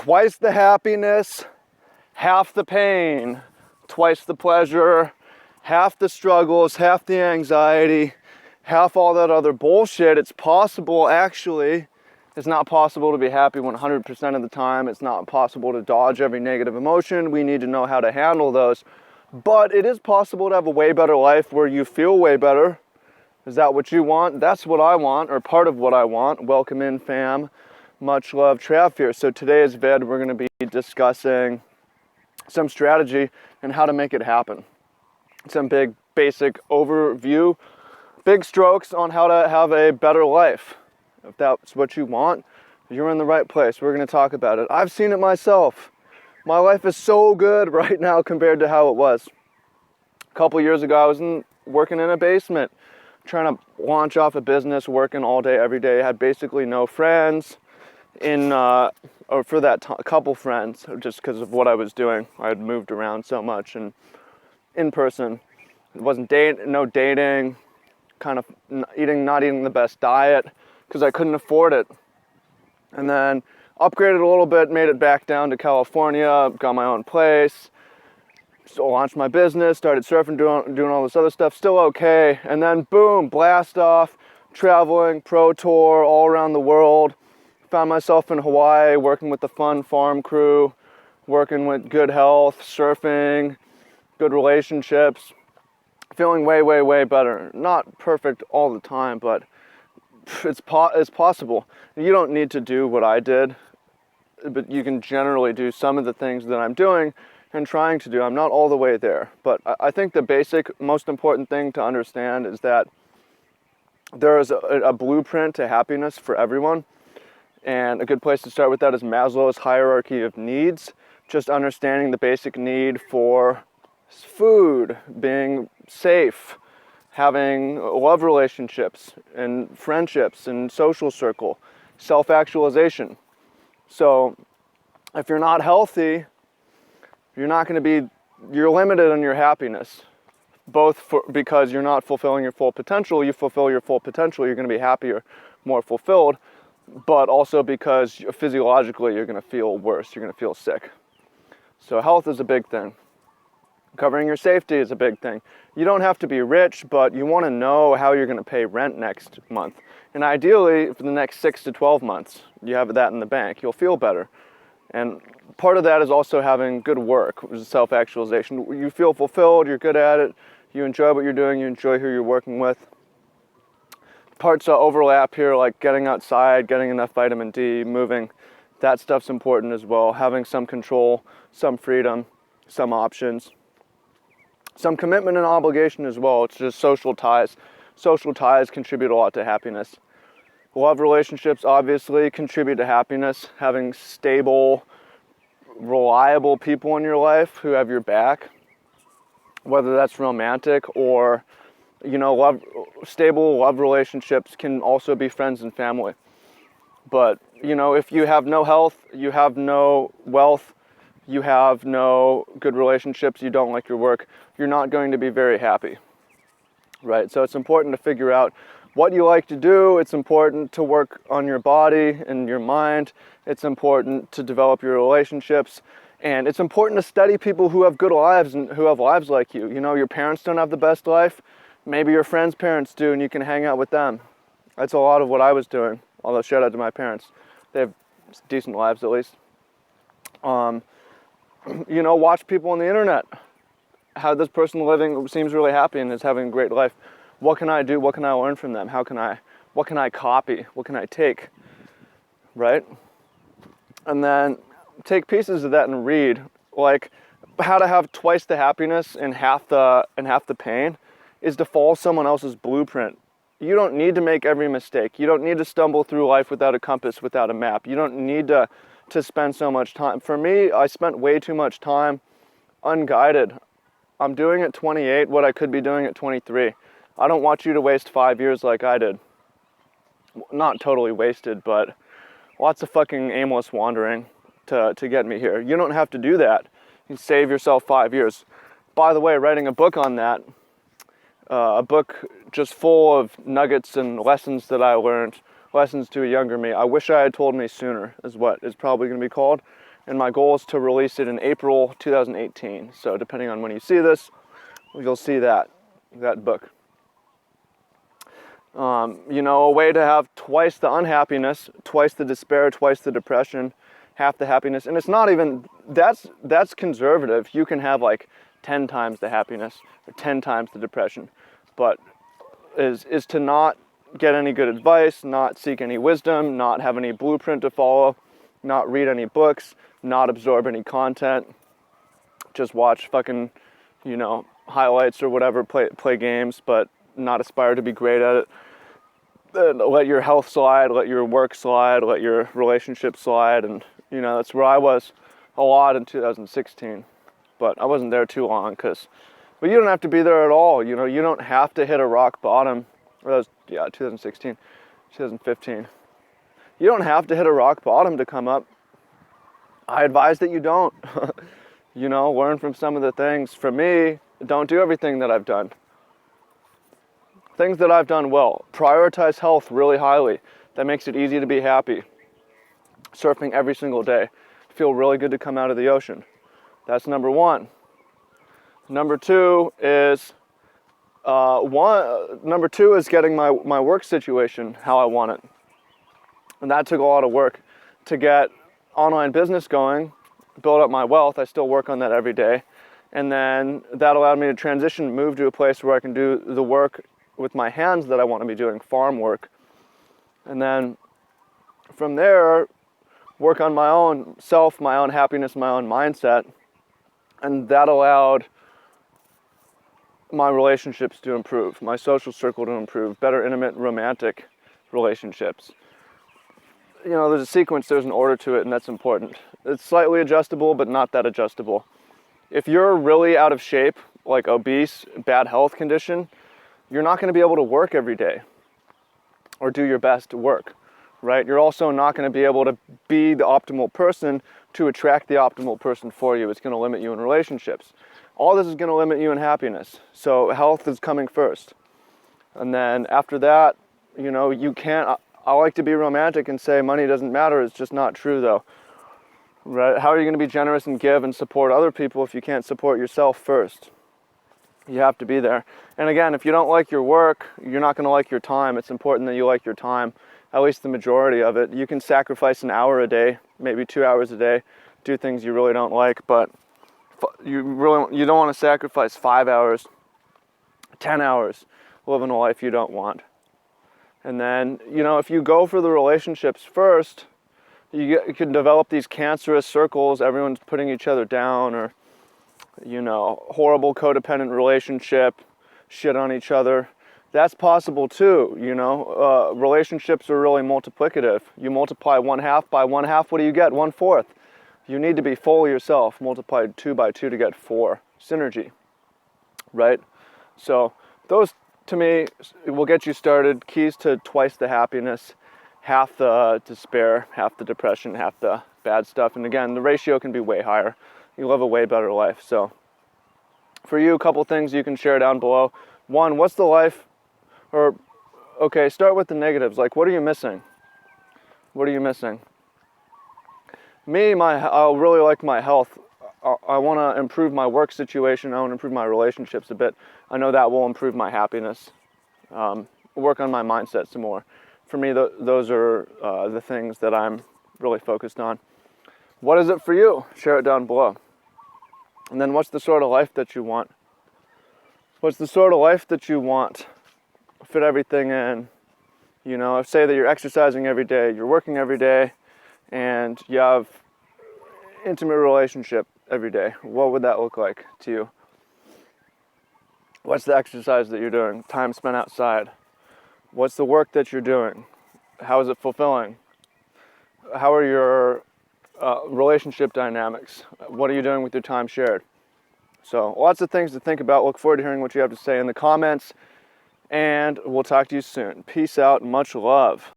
twice the happiness, half the pain, twice the pleasure, half the struggles, half the anxiety, half all that other bullshit. It's possible, actually. It's not possible to be happy 100% of the time. It's not possible to dodge every negative emotion. We need to know how to handle those. But it is possible to have a way better life where you feel way better. Is that what you want? That's what I want, or part of what I want. Welcome in, fam. Much love, Trav here. So today's vid, we're going to be discussing some strategy and how to make it happen. Some big basic overview, big strokes on how to have a better life. If that's what you want, you're in the right place. We're going to talk about it. I've seen it myself. My life is so good right now compared to how it was. A couple years ago, I was working in a basement, trying to launch off a business, working all day, every day. I had basically no friends a couple friends, just because of what I was doing. I had moved around so much, and in person, it wasn't no dating, kind of not eating the best diet, because I couldn't afford it. And then upgraded a little bit, made it back down to California, got my own place, so launched my business, started surfing, doing all this other stuff, still okay. And then boom, blast off, traveling, pro tour all around the world. Found myself in Hawaii, working with the fun farm crew, working with good health, surfing, good relationships, feeling way, way, way better. Not perfect all the time, but it's possible. You don't need to do what I did, but you can generally do some of the things that I'm doing and trying to do. I'm not all the way there, but I think the basic, most important thing to understand is that there is a blueprint to happiness for everyone. And a good place to start with that is Maslow's hierarchy of needs. Just understanding the basic need for food, being safe, having love relationships and friendships and social circle, self-actualization. So if you're not healthy, you're limited on your happiness. Because you're not fulfilling your full potential. You fulfill your full potential, you're going to be happier, more fulfilled. But also because physiologically you're going to feel worse, you're going to feel sick. So health is a big thing. Covering your safety is a big thing. You don't have to be rich, but you want to know how you're going to pay rent next month. And ideally, for the next 6 to 12 months, you have that in the bank. You'll feel better. And part of that is also having good work, which is self-actualization. You feel fulfilled, you're good at it, you enjoy what you're doing, you enjoy who you're working with. Parts of overlap here, like getting outside, getting enough vitamin D, moving. That stuff's important as well. Having some control, some freedom, some options. Some commitment and obligation as well. It's just social ties. Social ties contribute a lot to happiness. Love relationships obviously contribute to happiness. Having stable, reliable people in your life who have your back, whether that's romantic or stable love relationships can also be friends and family. But, if you have no health, you have no wealth, you have no good relationships, you don't like your work, you're not going to be very happy, right? So it's important to figure out what you like to do. It's important to work on your body and your mind. It's important to develop your relationships. And it's important to study people who have good lives and who have lives like you. Your parents don't have the best life. Maybe your friends' parents do, and you can hang out with them. That's a lot of what I was doing, although shout out to my parents. They have decent lives, at least. Watch people on the internet. How this person living seems really happy and is having a great life. What can I do? What can I learn from them? What can I copy? What can I take? Right? And then take pieces of that and read. Like, how to have twice the happiness and half the pain is to follow someone else's blueprint. You don't need to make every mistake. You don't need to stumble through life without a compass, without a map. You don't need to spend so much time. For me, I spent way too much time unguided. I'm doing at 28 what I could be doing at 23. I don't want you to waste 5 years like I did. Not totally wasted, but lots of fucking aimless wandering to get me here. You don't have to do that. You can save yourself 5 years. By the way, writing a book on that, a book just full of nuggets and lessons that I learned lessons to a younger me. I wish I had told me sooner is what it's probably going to be called. And my goal is to release it in April 2018. So depending on when you see this, you'll see that book. A way to have twice the unhappiness, twice the despair, twice the depression, half the happiness. And it's not even, that's conservative. You can have like 10 times the happiness or 10 times the depression. But is to not get any good advice, not seek any wisdom, not have any blueprint to follow, not read any books, not absorb any content, just watch fucking, highlights or whatever, play games, but not aspire to be great at it. Let your health slide, let your work slide, let your relationship slide. And, that's where I was a lot in 2016. But I wasn't there too long but you don't have to be there at all. You don't have to hit a rock bottom. Or that was, 2016, 2015. You don't have to hit a rock bottom to come up. I advise that you don't. Learn from some of the things. For me, don't do everything that I've done. Things that I've done well. Prioritize health really highly. That makes it easy to be happy. Surfing every single day. Feel really good to come out of the ocean. That's number one. Number two is getting my work situation how I want it. And that took a lot of work to get online business going, build up my wealth. I still work on that every day. And then that allowed me to transition, move to a place where I can do the work with my hands that I want to be doing, farm work. And then from there, work on my own self, my own happiness, my own mindset. And that allowed my relationships to improve, my social circle to improve, better intimate romantic relationships. There's a sequence, there's an order to it, and that's important. It's slightly adjustable, but not that adjustable. If you're really out of shape, like obese, bad health condition, you're not going to be able to work every day or do your best to work, right? You're also not going to be able to be the optimal person to attract the optimal person for you. It's going to limit you in relationships. All this is going to limit you in happiness. So health is coming first. And then after that, you can't, I like to be romantic and say money doesn't matter. It's just not true though, right? How are you going to be generous and give and support other people if you can't support yourself first? You have to be there. And again, if you don't like your work, you're not going to like your time. It's important that you like your time, at least the majority of it. You can sacrifice an hour a day, maybe 2 hours a day, do things you really don't like, but you don't want to sacrifice 5 hours, 10 hours living a life you don't want. And then, if you go for the relationships first, you can develop these cancerous circles. Everyone's putting each other down, or, horrible codependent relationship, shit on each other. That's possible too, relationships are really multiplicative. You multiply 1/2 by 1/2, what do you get? 1/4. You need to be full yourself, multiplied 2 by 2 to get 4. Synergy, right? So those, to me, will get you started. Keys to twice the happiness, half the despair, half the depression, half the bad stuff. And again, the ratio can be way higher. You live a way better life. So for you, a couple things you can share down below. One, what's the life, start with the negatives. Like, what are you missing? What are you missing? Me, I really like my health. I want to improve my work situation. I want to improve my relationships a bit. I know that will improve my happiness. Work on my mindset some more. For me, those are the things that I'm really focused on. What is it for you? Share it down below. And then what's the sort of life that you want? What's the sort of life that you want? Fit everything in. Say that you're exercising every day, you're working every day, and you have intimate relationship every day. What would that look like to you? What's the exercise that you're doing? Time spent outside. What's the work that you're doing? How is it fulfilling? How are your relationship dynamics? What are you doing with your time shared? So lots of things to think about. Look forward to hearing what you have to say in the comments, and we'll talk to you soon. Peace out. Much love.